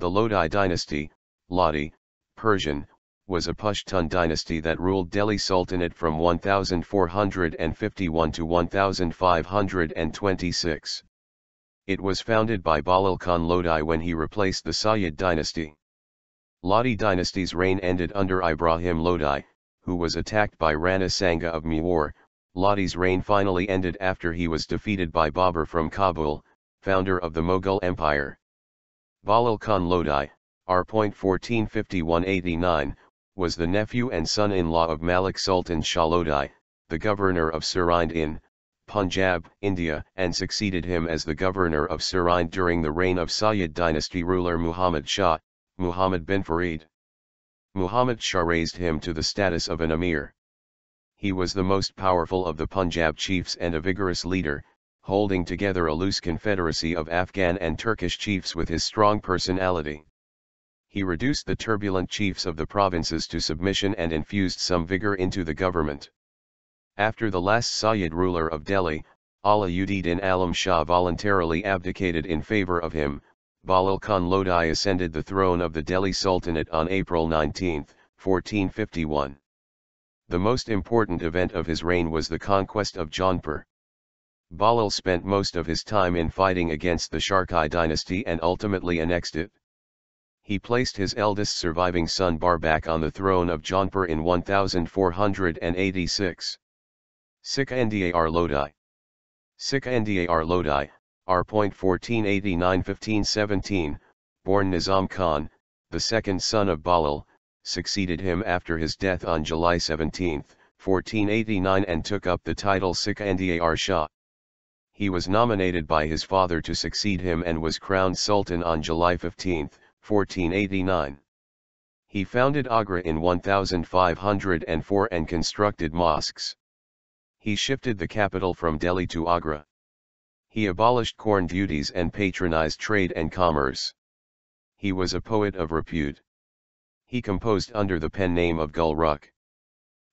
The Lodi dynasty, Lodi, Persian, was a Pashtun dynasty that ruled Delhi Sultanate from 1451 to 1526. It was founded by Bahlul Khan Lodi when he replaced the Sayyid dynasty. Lodi dynasty's reign ended under Ibrahim Lodi, who was attacked by Rana Sanga of Mewar. Lodi's reign finally ended after he was defeated by Babur from Kabul, founder of the Mughal Empire. Bahlul Khan Lodi, R. 1451-89, was the nephew and son-in-law of Malik Sultan Shah Lodi, the governor of Sirhind in Punjab, India, and succeeded him as the governor of Sirhind during the reign of Sayyid dynasty ruler Muhammad Shah, Muhammad-bin-Farid. Muhammad Shah raised him to the status of an Emir. He was the most powerful of the Punjab chiefs and a vigorous leader, holding together a loose confederacy of Afghan and Turkish chiefs with his strong personality. He reduced the turbulent chiefs of the provinces to submission and infused some vigor into the government. After the last Sayyid ruler of Delhi, Alauddin Alam Shah voluntarily abdicated in favour of him. Bahlul Khan Lodi ascended the throne of the Delhi Sultanate on April 19, 1451. The most important event of his reign was the conquest of Jaunpur. Bahlul spent most of his time in fighting against the Sharqi dynasty and ultimately annexed it. He placed his eldest surviving son Barbak on the throne of Jaunpur in 1486. Sirhind Lodi. Sirhind Lodi, R. 1489-1517, born Nizam Khan, the second son of Bahlul, succeeded him after his death on July 17, 1489 and took up the title Sirhind Shah. He was nominated by his father to succeed him and was crowned Sultan on July 15, 1489. He founded Agra in 1504 and constructed mosques. He shifted the capital from Delhi to Agra. He abolished corn duties and patronized trade and commerce. He was a poet of repute. He composed under the pen name of Gul Rukh.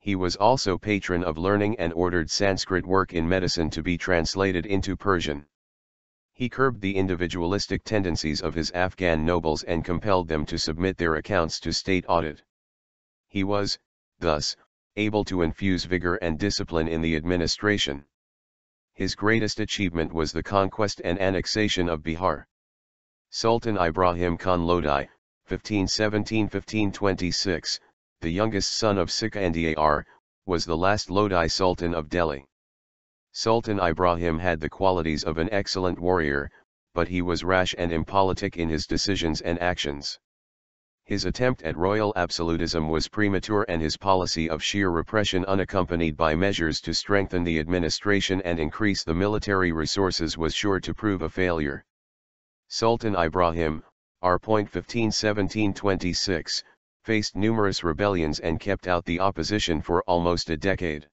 He was also patron of learning and ordered Sanskrit work in medicine to be translated into Persian. He curbed the individualistic tendencies of his Afghan nobles and compelled them to submit their accounts to state audit. He was, thus, able to infuse vigor and discipline in the administration. His greatest achievement was the conquest and annexation of Bihar. Sultan Ibrahim Khan Lodi, 1517-1526, the youngest son of Sirhind, was the last Lodi Sultan of Delhi. Sultan Ibrahim had the qualities of an excellent warrior, but he was rash and impolitic in his decisions and actions. His attempt at royal absolutism was premature and his policy of sheer repression unaccompanied by measures to strengthen the administration and increase the military resources was sure to prove a failure. Sultan Ibrahim, R. 1517-26, faced numerous rebellions and kept out the opposition for almost a decade.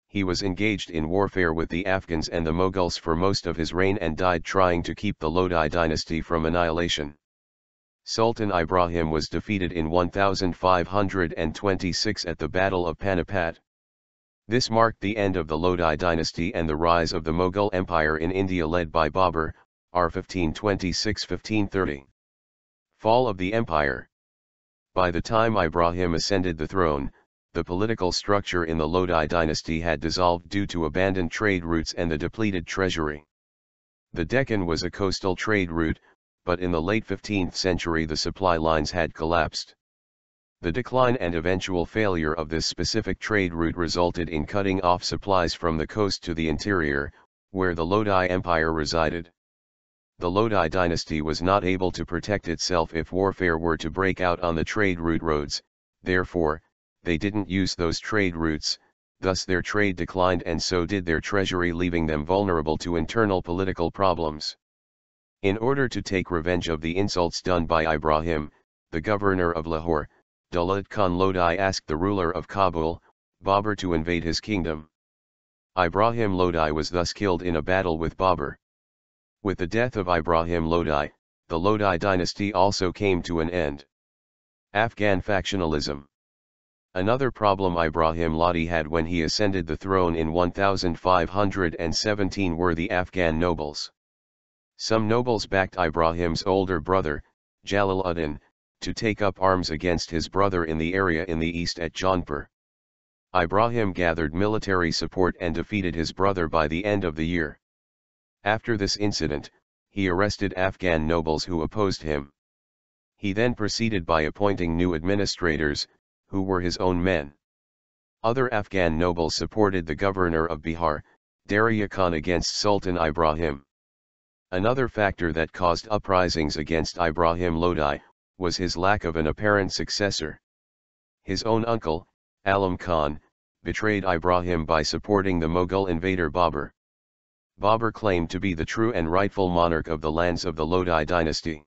He was engaged in warfare with the Afghans and the Mughals for most of his reign and died trying to keep the Lodi dynasty from annihilation. Sultan Ibrahim was defeated in 1526 at the Battle of Panipat. This marked the end of the Lodi dynasty and the rise of the Mughal Empire in India led by Babur, R. 1526-1530. Fall of the empire. By the time Ibrahim ascended the throne, the political structure in the Lodi dynasty had dissolved due to abandoned trade routes and the depleted treasury. The Deccan was a coastal trade route, but in the late 15th century the supply lines had collapsed. The decline and eventual failure of this specific trade route resulted in cutting off supplies from the coast to the interior, where the Lodi Empire resided. The Lodi dynasty was not able to protect itself if warfare were to break out on the trade route roads, therefore, they didn't use those trade routes, thus their trade declined and so did their treasury, leaving them vulnerable to internal political problems. In order to take revenge of the insults done by Ibrahim, the governor of Lahore, Bahlul Khan Lodi, asked the ruler of Kabul, Babur, to invade his kingdom. Ibrahim Lodi was thus killed in a battle with Babur. With the death of Ibrahim Lodi, the Lodi dynasty also came to an end. Afghan factionalism. Another problem Ibrahim Lodi had when he ascended the throne in 1517 were the Afghan nobles. Some nobles backed Ibrahim's older brother, Jalaluddin, to take up arms against his brother in the area in the east at Jaunpur. Ibrahim gathered military support and defeated his brother by the end of the year. After this incident, he arrested Afghan nobles who opposed him. He then proceeded by appointing new administrators, who were his own men. Other Afghan nobles supported the governor of Bihar, Darya Khan, against Sultan Ibrahim. Another factor that caused uprisings against Ibrahim Lodi was his lack of an apparent successor. His own uncle, Alam Khan, betrayed Ibrahim by supporting the Mughal invader Babur. Babur claimed to be the true and rightful monarch of the lands of the Lodi dynasty.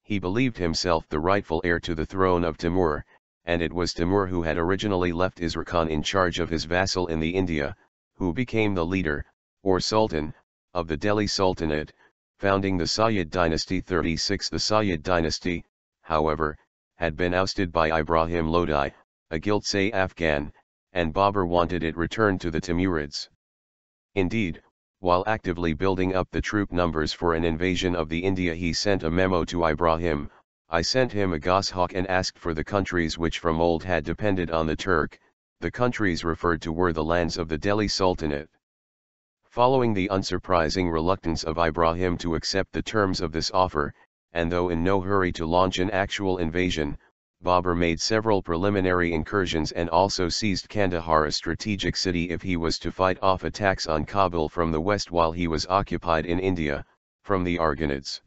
He believed himself the rightful heir to the throne of Timur, and it was Timur who had originally left Isra Khan in charge of his vassal in the India, who became the leader, or sultan, of the Delhi Sultanate, founding the Sayyid dynasty. 36 The Sayyid dynasty, however, had been ousted by Ibrahim Lodi, a Giltse Afghan, and Babur wanted it returned to the Timurids. Indeed, while actively building up the troop numbers for an invasion of the India, he sent a memo to Ibrahim. I sent him a goshawk and asked for the countries which from old had depended on the Turk. The countries referred to were the lands of the Delhi Sultanate. Following the unsurprising reluctance of Ibrahim to accept the terms of this offer, and though in no hurry to launch an actual invasion, Babur made several preliminary incursions and also seized Kandahar, a strategic city, if he was to fight off attacks on Kabul from the west while he was occupied in India, from the Arghanids.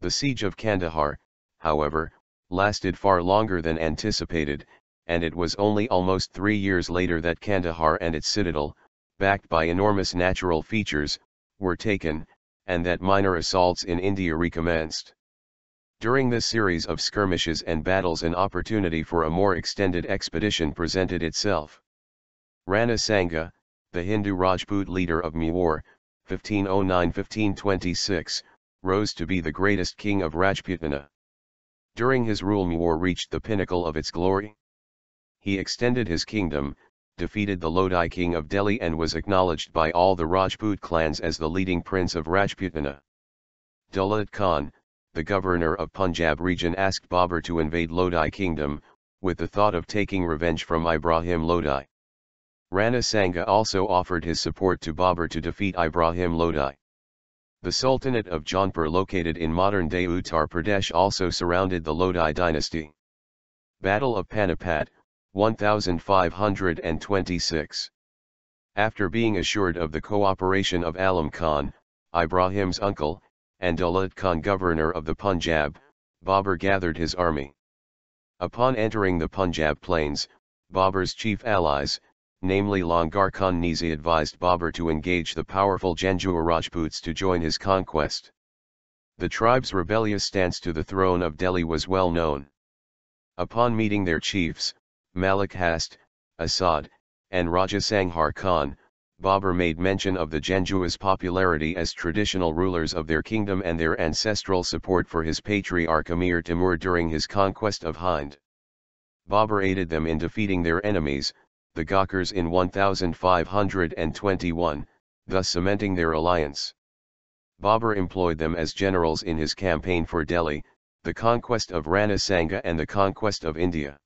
The siege of Kandahar, however, lasted far longer than anticipated, and it was only almost 3 years later that Kandahar and its citadel, backed by enormous natural features, were taken, and that minor assaults in India recommenced. During this series of skirmishes and battles, an opportunity for a more extended expedition presented itself. Rana Sanga, the Hindu Rajput leader of Mewar, 1509-1526, rose to be the greatest king of Rajputana. During his rule, Mewar reached the pinnacle of its glory. He extended his kingdom, defeated the Lodi king of Delhi, and was acknowledged by all the Rajput clans as the leading prince of Rajputana. Bahlul Khan, the governor of Punjab region, asked Babur to invade Lodi kingdom, with the thought of taking revenge from Ibrahim Lodi. Rana Sanga also offered his support to Babur to defeat Ibrahim Lodi. The Sultanate of Jaunpur, located in modern-day Uttar Pradesh, also surrounded the Lodi dynasty. Battle of Panipat, 1526. After being assured of the cooperation of Alam Khan, Ibrahim's uncle, and Bahlul Khan, governor of the Punjab, Babur gathered his army. Upon entering the Punjab plains, Babur's chief allies, namely Longar Khan Nizi, advised Babur to engage the powerful Janjua Rajputs to join his conquest. The tribe's rebellious stance to the throne of Delhi was well known. Upon meeting their chiefs, Malik Hast, Asad, and Raja Sanghar Khan, Babur made mention of the Janjua's popularity as traditional rulers of their kingdom and their ancestral support for his patriarch Emir Timur during his conquest of Hind. Babur aided them in defeating their enemies, the Ghakkars, in 1521, thus cementing their alliance. Babur employed them as generals in his campaign for Delhi, the conquest of Rana Sanga, and the conquest of India.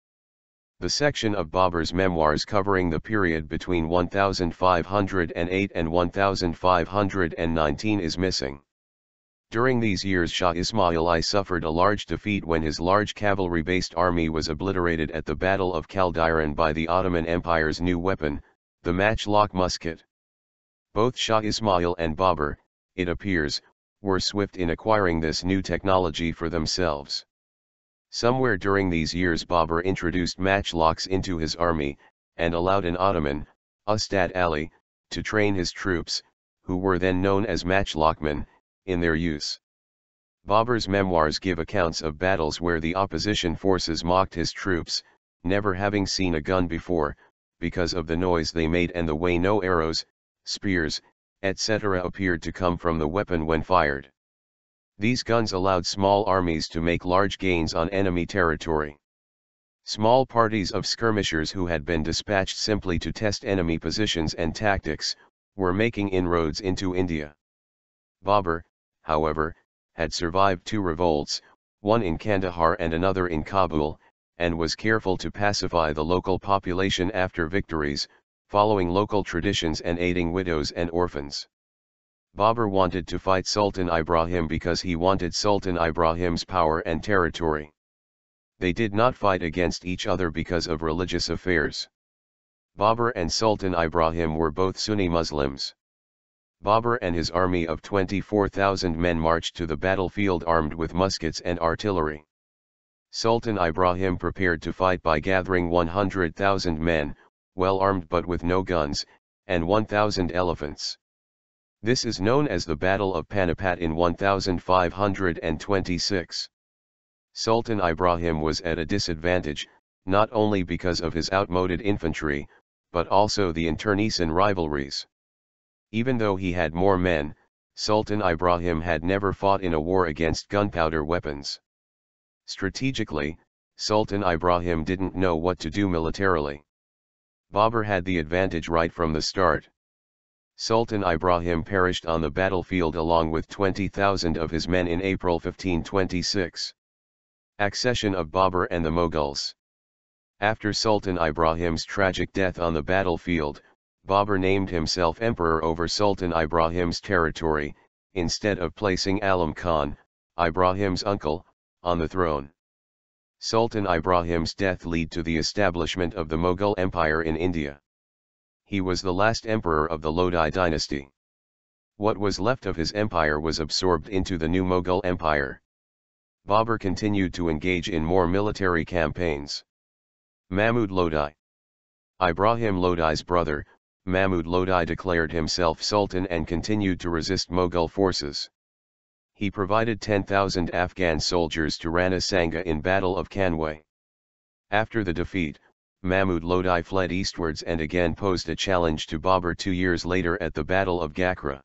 The section of Babur's memoirs covering the period between 1508 and 1519 is missing. During these years, Shah Ismail I suffered a large defeat when his large cavalry-based army was obliterated at the Battle of Kaldiran by the Ottoman Empire's new weapon, the matchlock musket. Both Shah Ismail and Babur, it appears, were swift in acquiring this new technology for themselves. Somewhere during these years, Babur introduced matchlocks into his army, and allowed an Ottoman, Ustad Ali, to train his troops, who were then known as matchlockmen, in their use. Babur's memoirs give accounts of battles where the opposition forces mocked his troops, never having seen a gun before, because of the noise they made and the way no arrows, spears, etc. appeared to come from the weapon when fired. These guns allowed small armies to make large gains on enemy territory. Small parties of skirmishers who had been dispatched simply to test enemy positions and tactics, were making inroads into India. Babur, however, had survived 2 revolts, one in Kandahar and another in Kabul, and was careful to pacify the local population after victories, following local traditions and aiding widows and orphans. Babur wanted to fight Sultan Ibrahim because he wanted Sultan Ibrahim's power and territory. They did not fight against each other because of religious affairs. Babur and Sultan Ibrahim were both Sunni Muslims. Babur and his army of 24,000 men marched to the battlefield armed with muskets and artillery. Sultan Ibrahim prepared to fight by gathering 100,000 men, well armed but with no guns, and 1,000 elephants. This is known as the Battle of Panipat in 1526. Sultan Ibrahim was at a disadvantage, not only because of his outmoded infantry, but also the internecine rivalries. Even though he had more men, Sultan Ibrahim had never fought in a war against gunpowder weapons. Strategically, Sultan Ibrahim didn't know what to do militarily. Babur had the advantage right from the start. Sultan Ibrahim perished on the battlefield along with 20,000 of his men in April 1526. Accession of Babur and the Mughals. After Sultan Ibrahim's tragic death on the battlefield, Babur named himself emperor over Sultan Ibrahim's territory, instead of placing Alam Khan, Ibrahim's uncle, on the throne. Sultan Ibrahim's death led to the establishment of the Mughal Empire in India. He was the last emperor of the Lodi dynasty. What was left of his empire was absorbed into the new Mughal Empire. Babur continued to engage in more military campaigns. Mahmud Lodi. Ibrahim Lodi's brother, Mahmud Lodi declared himself Sultan and continued to resist Mughal forces. He provided 10,000 Afghan soldiers to Rana Sanga in Battle of Kanway. After the defeat, Mahmud Lodi fled eastwards and again posed a challenge to Babur 2 years later at the Battle of Gakra.